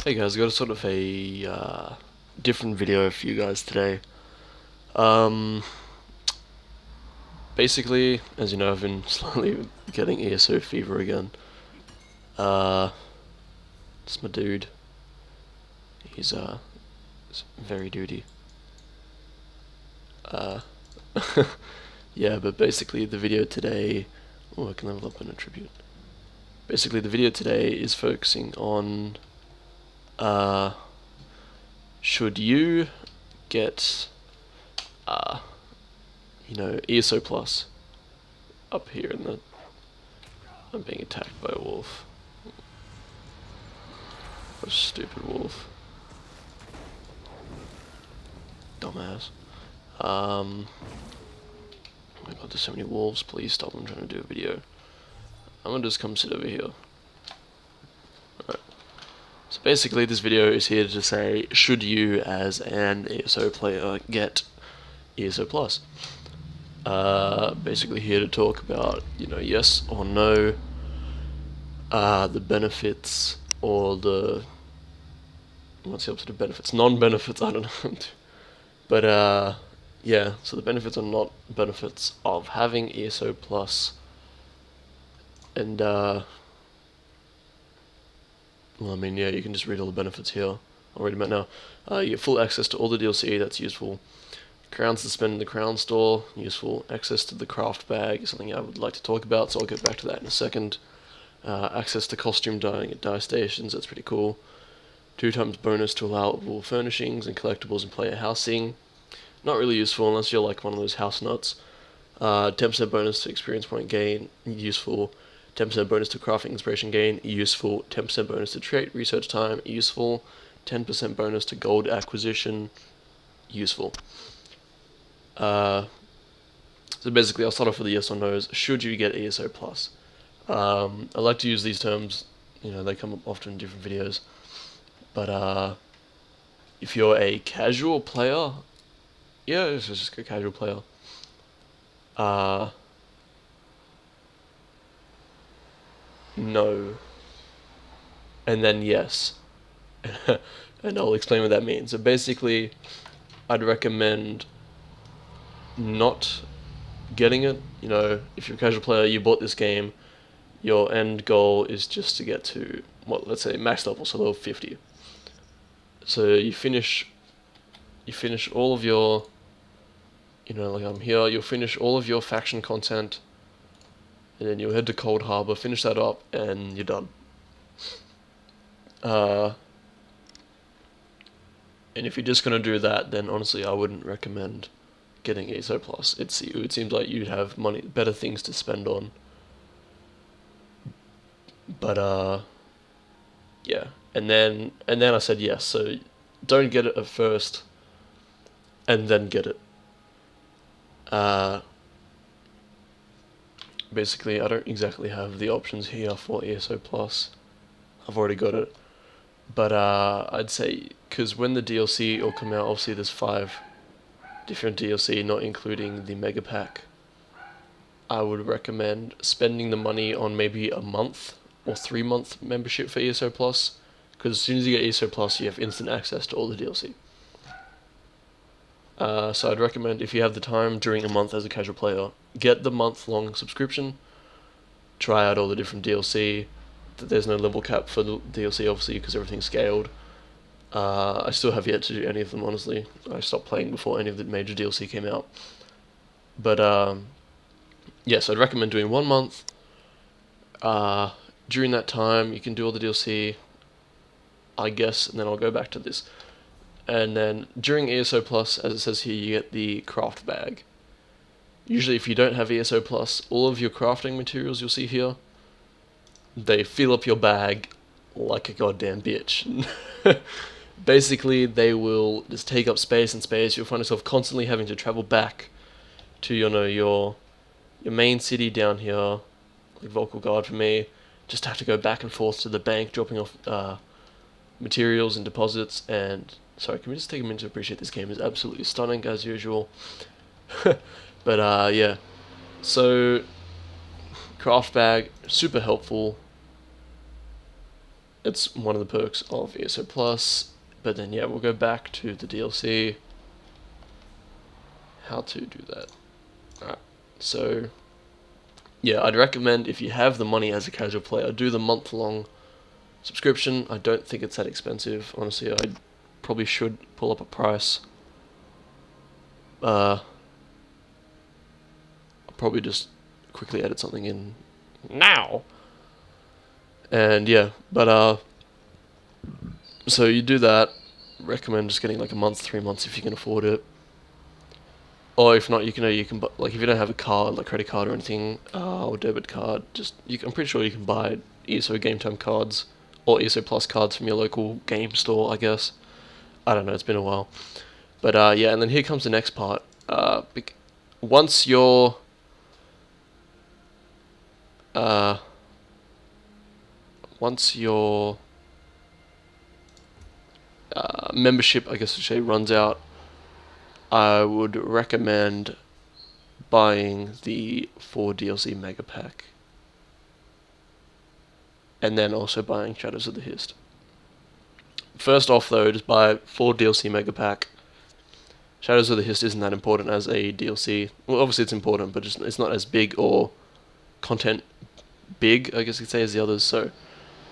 Hey guys, I got a sort of a different video for you guys today. Um, Basically, as you know, I've been slowly getting ESO fever again. Uh, it's my dude. He's he's very duty. Uh, yeah, but basically the video today. Oh, I can level up an attribute. Basically, the video today is focusing on uh, should you get uh, ESO Plus up here in the. I'm being attacked by a wolf. What a stupid wolf. Dumbass. Oh my god, there's so many wolves. Please stop. I'm trying to do a video. I'm gonna just come sit over here. Alright. So basically, this video is here to say, should you, as an ESO player, get ESO Plus? Basically here to talk about, yes or no, the benefits or the what's the opposite of benefits? Non-benefits. I don't know. But yeah. So the benefits are not benefits of having ESO Plus, and well, I mean, yeah, you can just read all the benefits here. I'll read them out now. You get full access to all the DLC. That's useful. Crowns to spend in the crown store, useful. Access to the craft bag is something I would like to talk about, so I'll get back to that in a second. Access to costume dyeing at dye stations, that's pretty cool. 2 times bonus to allowable furnishings and collectibles and player housing. Not really useful unless you're like one of those house nuts. 10% bonus to experience point gain, useful. 10% bonus to crafting inspiration gain, useful. 10% bonus to trait research time, useful. 10% bonus to gold acquisition, useful. So basically, I'll start off with the yes or no's. Should you get ESO Plus? I like to use these terms. They come up often in different videos. But if you're a casual player, yeah, it's just a casual player. Uh, no. And then yes. And I'll explain what that means. So basically, I'd recommend not getting it. If you're a casual player, you bought this game, your end goal is just to get to, let's say max level, so level 50. So you finish all of your, like I'm here, you'll finish all of your faction content, and then you'll head to Cold Harbor, finish that up, and you're done. And if you're just gonna do that, then honestly, I wouldn't recommend getting ESO Plus. It seems like you'd have better things to spend on. But yeah. And then I said yes. So don't get it at first, and then get it. Uh, Basically, I don't exactly have the options here for ESO Plus. I've already got it. But I'd say, because when the DLC will come out, obviously there's 5 different DLC, not including the Mega Pack. I would recommend spending the money on maybe a month or 3-month membership for ESO Plus, because as soon as you get ESO Plus, you have instant access to all the DLC. So I'd recommend, if you have the time during a month as a casual player, get the month-long subscription, try out all the different DLC. There's no level cap for the DLC, obviously, because everything's scaled. I still have yet to do any of them, honestly. I stopped playing before any of the major DLC came out. But yes, I'd recommend doing 1 month. During that time, you can do all the DLC, I guess, and then I'll go back to this. And then during ESO Plus, as it says here, you get the craft bag. Usually, if you don't have ESO Plus, all of your crafting materials you'll see here, they fill up your bag like a goddamn bitch. Basically, they will just take up space and space. You'll find yourself constantly having to travel back to your main city down here, like Vocal Guard for me. Just have to go back and forth to the bank, dropping off materials and deposits. And sorry, can we just take a minute to appreciate this game is absolutely stunning as usual. But yeah, so craft bag super helpful. It's one of the perks of ESO Plus. But then yeah, we'll go back to the DLC. How to do that. Alright, so yeah, I'd recommend if you have the money as a casual player, do the month-long subscription. I don't think it's that expensive. Honestly, I probably should pull up a price. I'll probably just quickly edit something in now. And yeah, but so you do that. Recommend just getting like a month, 3 months if you can afford it. Or if not, you can like if you don't have a card, like credit card or anything, or debit card, I'm pretty sure you can buy ESO Game Time cards or ESO Plus cards from your local game store, I guess. I don't know, it's been a while. But yeah, and then here comes the next part. Once your membership, I guess, runs out, I would recommend buying the 4 DLC Mega Pack. And then also buying Shadows of the Hist. First off, though, just buy 4 DLC Mega Pack. Shadows of the Hist isn't that important as a DLC. Well, obviously it's important, but it's not as big or content big, I guess you could say, as the others. So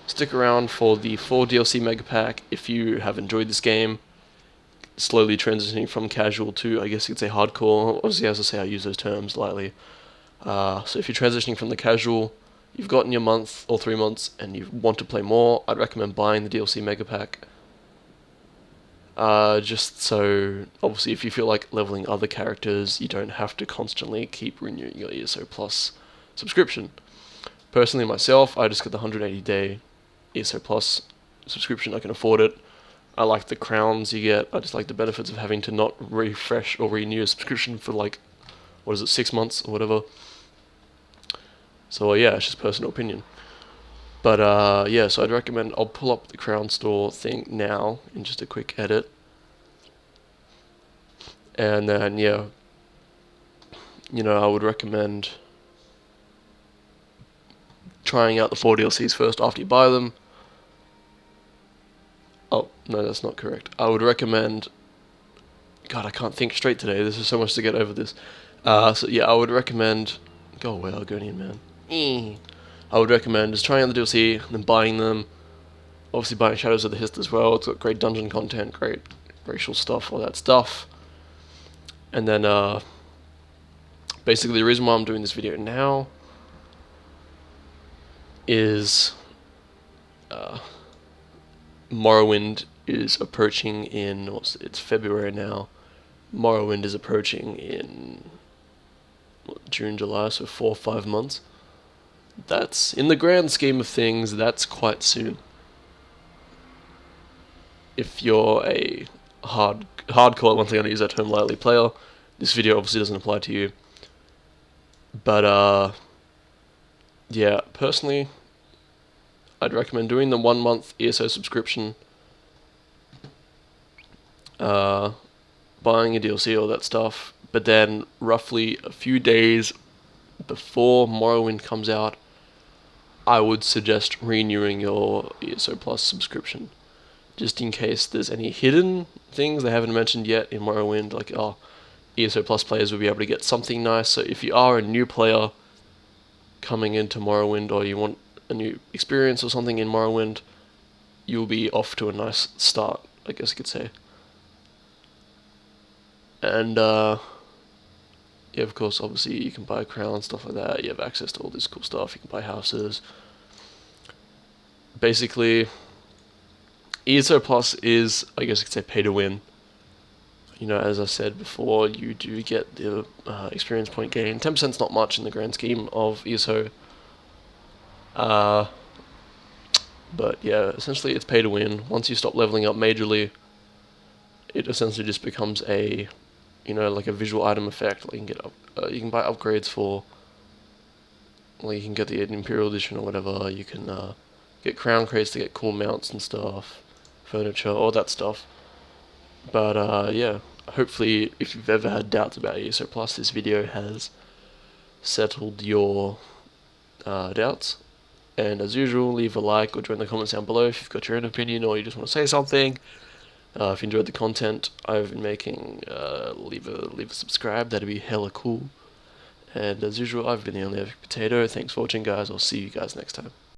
stick around for the 4 DLC Mega Pack if you have enjoyed this game. Slowly transitioning from casual to, I guess you could say, hardcore. Obviously, as I say, I use those terms lightly. So if you're transitioning from the casual, you've gotten your month or 3 months, and you want to play more, I'd recommend buying the DLC Mega Pack. Just so, obviously, if you feel like leveling other characters, you don't have to constantly keep renewing your ESO Plus subscription. Personally, myself, I just get the 180-day ESO Plus subscription. I can afford it. I like the crowns you get. I just like the benefits of having to not refresh or renew a subscription for 6 months or whatever. So yeah, it's just personal opinion. But yeah, so I'd recommend, I'll pull up the Crown Store thing now in just a quick edit. And then yeah, I would recommend trying out the 4 DLCs first after you buy them. Oh, no, that's not correct. I would recommend... God, I can't think straight today. This is so much to get over this. So yeah, I would recommend... Go away, Argonian man. I would recommend just trying out the DLC, and then buying them. Obviously buying Shadows of the Hist as well. It's got great dungeon content, great racial stuff, all that stuff. And then, basically the reason why I'm doing this video now is... Morrowind is approaching in... It's February now. Morrowind is approaching in... June, July, so 4 or 5 months. That's, in the grand scheme of things, that's quite soon. If you're a hardcore, once again I use that term lightly, player, this video obviously doesn't apply to you. But yeah, personally, I'd recommend doing the 1 month ESO subscription, buying a DLC, all that stuff, but then roughly a few days before Morrowind comes out, I would suggest renewing your ESO Plus subscription, just in case there's any hidden things they haven't mentioned yet in Morrowind, like, ESO Plus players will be able to get something nice. So if you are a new player coming into Morrowind, or you want a new experience or something in Morrowind, you'll be off to a nice start, I guess you could say. And yeah, of course, obviously you can buy a crown, stuff like that. You have access to all this cool stuff. You can buy houses. Basically, ESO Plus is, I guess you could say, pay to win. As I said before, you do get the experience point gain. 10%'s not much in the grand scheme of ESO. But yeah, essentially it's pay to win. Once you stop leveling up majorly, it essentially just becomes a, like a visual item effect. Like you can buy upgrades for, you can get the Imperial Edition or whatever. You can get crown crates to get cool mounts and stuff, furniture, all that stuff. But yeah, hopefully if you've ever had doubts about ESO Plus, this video has settled your doubts. And as usual, leave a like or join the comments down below if you've got your own opinion or you just want to say something. If you enjoyed the content I've been making, leave a subscribe. That'd be hella cool. And as usual, I've been the Only Epic Potato. Thanks for watching, guys. I'll see you guys next time.